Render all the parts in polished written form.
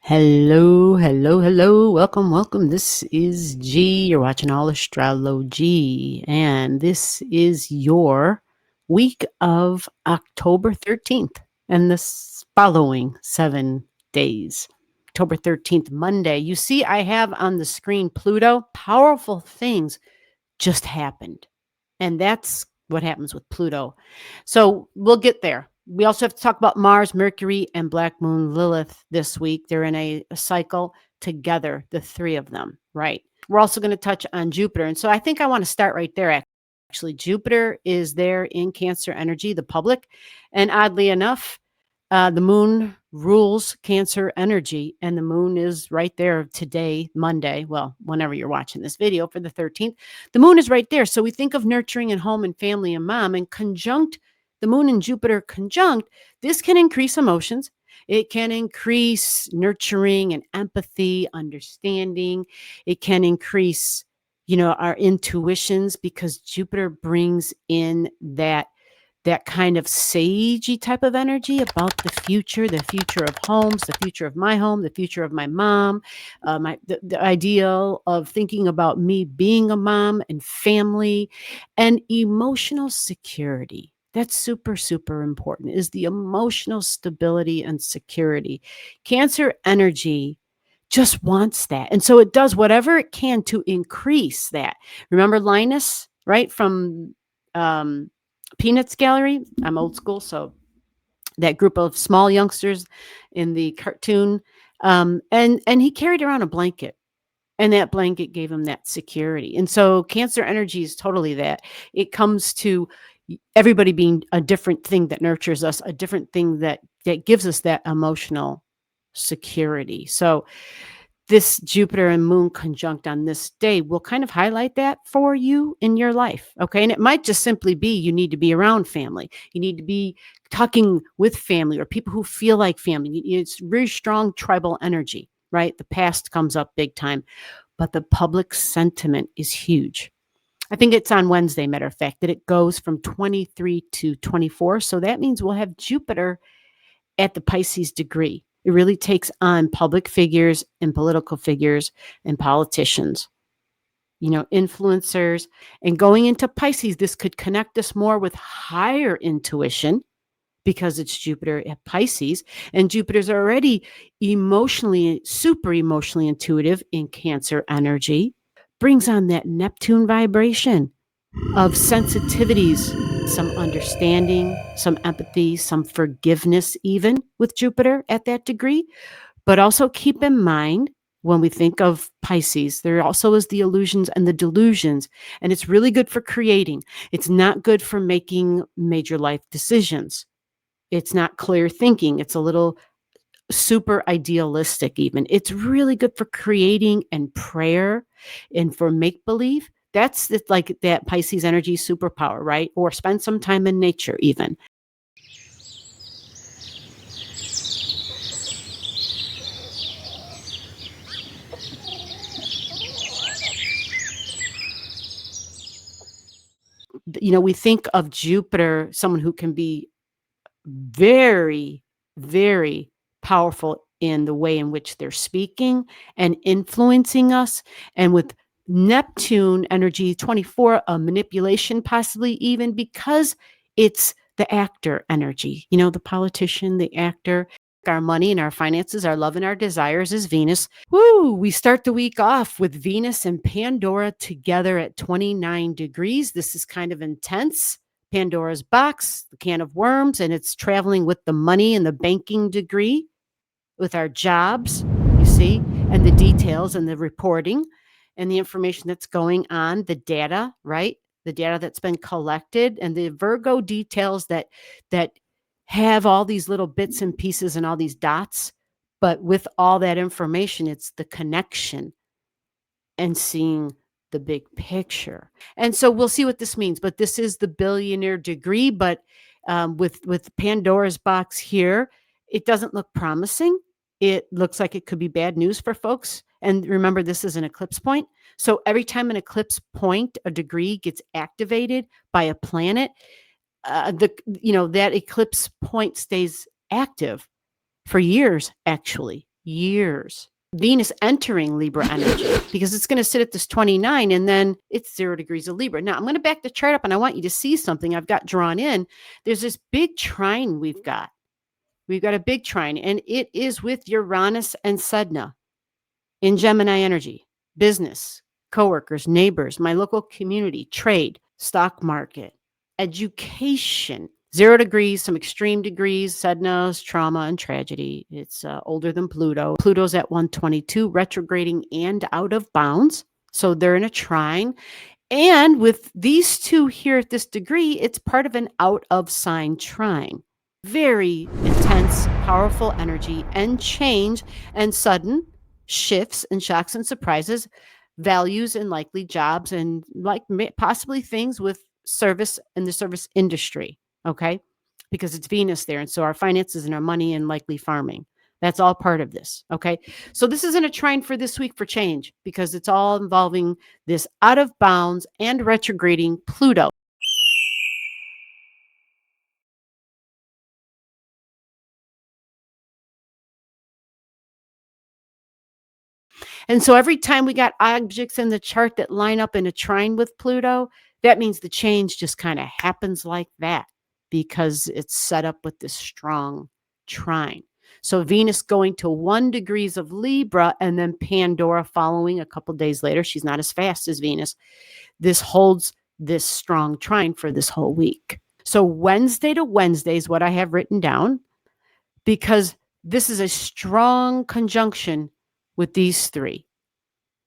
Hello, hello, hello. Welcome, welcome. This is G. You're watching Allastrology, and this is your week of October 13th and the following 7 days. October 13th, Monday. You see, I have on the screen Pluto. Powerful things just happened. And that's what happens with Pluto. So we'll get there. We also have to talk about Mars, Mercury, and Black Moon Lilith this week. They're in a cycle together, the three of them, right? We're also going to touch on Jupiter. And so I think I want to start right there. Actually, Jupiter is there in Cancer energy, the public. And oddly enough, the moon rules Cancer energy, and the moon is right there today, Monday. Well, whenever you're watching this video for the 13th, the moon is right there. So we think of nurturing and home and family and mom, and conjunct the moon and Jupiter conjunct, this can increase emotions. It can increase nurturing and empathy, understanding. It can increase, our intuitions, because Jupiter brings in that kind of sagey type of energy about the future of homes, the future of my home, the future of my mom, the ideal of thinking about me being a mom and family and emotional security. That's super, super important, is the emotional stability and security. Cancer energy just wants that. And so it does whatever it can to increase that. Remember Linus, right? From Peanuts Gallery. I'm old school, so that group of small youngsters in the cartoon, and he carried around a blanket, and that blanket gave him that security. And so Cancer energy is totally that. It comes to everybody being a different thing that nurtures us, a different thing that gives us that emotional security. So this Jupiter and moon conjunct on this day will kind of highlight that for you in your life. Okay. And it might just simply be you need to be around family. You need to be talking with family or people who feel like family. It's very strong tribal energy, right? The past comes up big time, but the public sentiment is huge. I think it's on Wednesday, matter of fact, that it goes from 23 to 24. So that means we'll have Jupiter at the Pisces degree. It really takes on public figures and political figures and politicians, influencers. And going into Pisces, this could connect us more with higher intuition because it's Jupiter at Pisces. And Jupiter's already super emotionally intuitive in Cancer energy, brings on that Neptune vibration of sensitivities, some understanding, some empathy, some forgiveness, even with Jupiter at that degree. But also keep in mind, when we think of Pisces, there also is the illusions and the delusions, and it's really good for creating. It's not good for making major life decisions. It's not clear thinking. It's a little super idealistic even. It's really good for creating and prayer and for make-believe. That's like that Pisces energy superpower, right? Or spend some time in nature even. We think of Jupiter, someone who can be very, very powerful in the way in which they're speaking and influencing us. And with Neptune energy 24, a manipulation, possibly even because it's the actor energy, the politician, the actor. Our money and our finances, our love and our desires is Venus. Woo! We start the week off with Venus and Pandora together at 29 degrees. This is kind of intense. Pandora's box, the can of worms, and it's traveling with the money and the banking degree, with our jobs, you see, and the details and the reporting and the information that's going on, the data, right? The data that's been collected, and the Virgo details that have all these little bits and pieces and all these dots. But with all that information, it's the connection and seeing the big picture. And so we'll see what this means. But this is the billionaire degree. But with Pandora's box here, it doesn't look promising. It looks like it could be bad news for folks. And remember, this is an eclipse point. So every time an eclipse point, a degree, gets activated by a planet, that eclipse point stays active for years, actually. years. Venus entering Libra energy because it's going to sit at this 29 and then it's 0 degrees of Libra. Now, I'm going to back the chart up and I want you to see something I've got drawn in. There's this big trine we've got. We've got a big trine and it is with Uranus and Sedna in Gemini energy, business, coworkers, neighbors, my local community, trade, stock market, education. 0 degrees, some extreme degrees, Sedna's trauma and tragedy. It's older than Pluto. Pluto's at 122, retrograding and out of bounds. So they're in a trine. And with these two here at this degree, it's part of an out of sign trine. Very intense, powerful energy and change and sudden shifts and shocks and surprises, values and likely jobs and like possibly things with service and the service industry. Okay. Because it's Venus there. And so our finances and our money and likely farming. That's all part of this. Okay. So this isn't a trine for this week for change because it's all involving this out of bounds and retrograding Pluto. And so every time we got objects in the chart that line up in a trine with Pluto, that means the change just kind of happens like that because it's set up with this strong trine. So Venus going to 1 degrees of Libra and then Pandora following a couple days later. She's not as fast as Venus. This holds this strong trine for this whole week. So Wednesday to Wednesday is what I have written down because this is a strong conjunction with these three.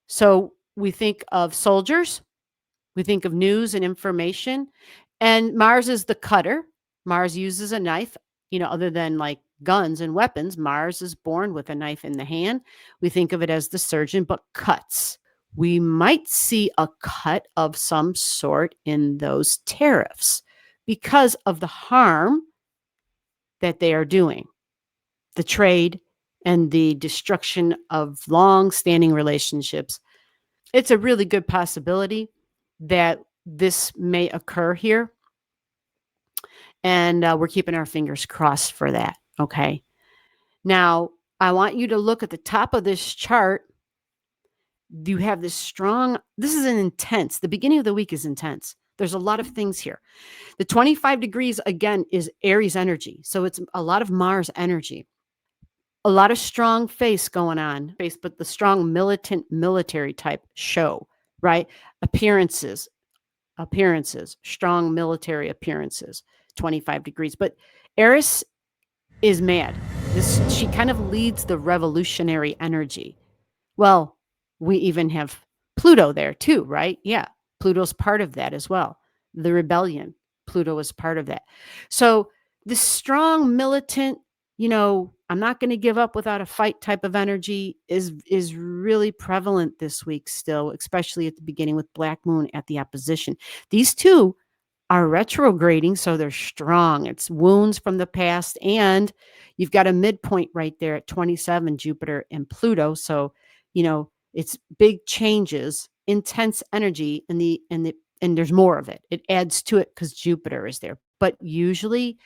So we think of soldiers, we think of news and information, and Mars is the cutter. Mars uses a knife, other than like guns and weapons. Mars is born with a knife in the hand. We think of it as the surgeon, but cuts. We might see a cut of some sort in those tariffs because of the harm that they are doing, the trade and the destruction of long-standing relationships. It's a really good possibility that this may occur here. And we're keeping our fingers crossed for that. Okay. Now, I want you to look at the top of this chart. You have this strong, this is an intense, the beginning of the week is intense. There's a lot of things here. The 25 degrees, again, is Aries energy. So it's a lot of Mars energy. A lot of strong face going on, but the strong militant military type show, right? Appearances, strong military appearances, 25 degrees. But Eris is mad. She kind of leads the revolutionary energy. Well, we even have Pluto there too, right? Yeah, Pluto's part of that as well. The rebellion, Pluto is part of that. So this strong militant, I'm not going to give up without a fight type of energy is really prevalent this week still, especially at the beginning with Black Moon at the opposition. These two are retrograding, so they're strong. It's wounds from the past, and you've got a midpoint right there at 27, Jupiter and Pluto. So, it's big changes, intense energy, and there's more of it. It adds to it because Jupiter is there. But usually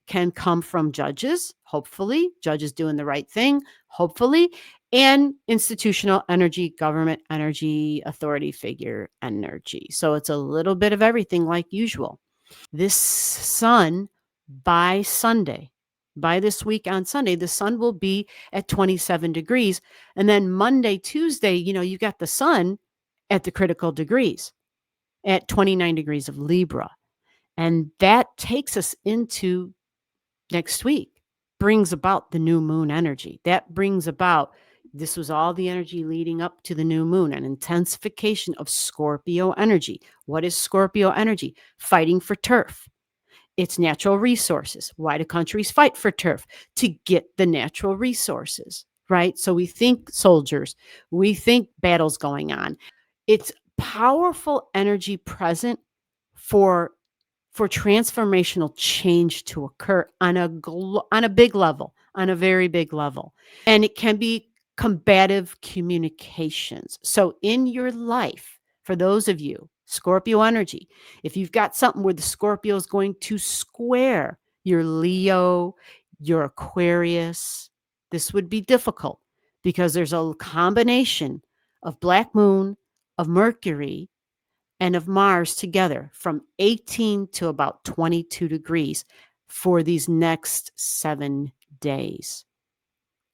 can come from judges, hopefully, judges doing the right thing, hopefully, and institutional energy, government energy, authority figure energy. So it's a little bit of everything like usual. This sun by Sunday, by this week on Sunday, the sun will be at 27 degrees. And then Monday, Tuesday, you got the sun at the critical degrees at 29 degrees of Libra. And that takes us into next week, brings about the new moon energy. That brings about, this was all the energy leading up to the new moon, an intensification of Scorpio energy. What is Scorpio energy? Fighting for turf. It's natural resources. Why do countries fight for turf? To get the natural resources, right? So we think soldiers, we think battles going on. It's powerful energy present for transformational change to occur on a big level, on a very big level. And it can be combative communications. So in your life, for those of you, Scorpio energy, if you've got something where the Scorpio is going to square your Leo, your Aquarius, this would be difficult because there's a combination of black moon, of Mercury, and of Mars together from 18 to about 22 degrees for these next 7 days.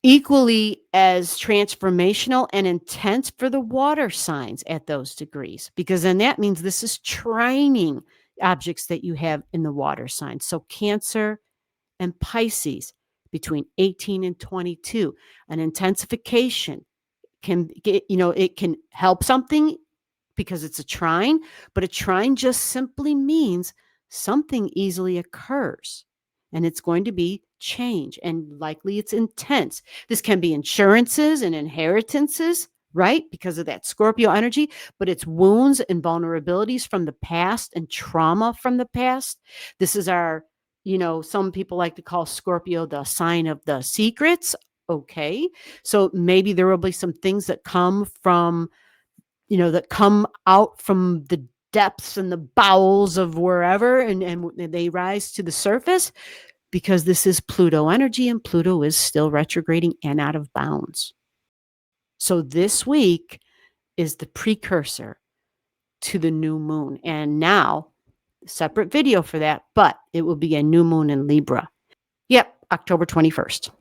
Equally as transformational and intense for the water signs at those degrees, because then that means this is trining objects that you have in the water signs. So Cancer and Pisces between 18 and 22, an intensification can get, it can help something because it's a trine, but a trine just simply means something easily occurs and it's going to be change and likely it's intense. This can be insurances and inheritances, right? Because of that Scorpio energy, but it's wounds and vulnerabilities from the past and trauma from the past. This is our, some people like to call Scorpio the sign of the secrets. Okay. So maybe there will be some things that come from that come out from the depths and the bowels of wherever and they rise to the surface because this is Pluto energy and Pluto is still retrograding and out of bounds. So this week is the precursor to the new moon. And now, separate video for that, but it will be a new moon in Libra. Yep, October 21st.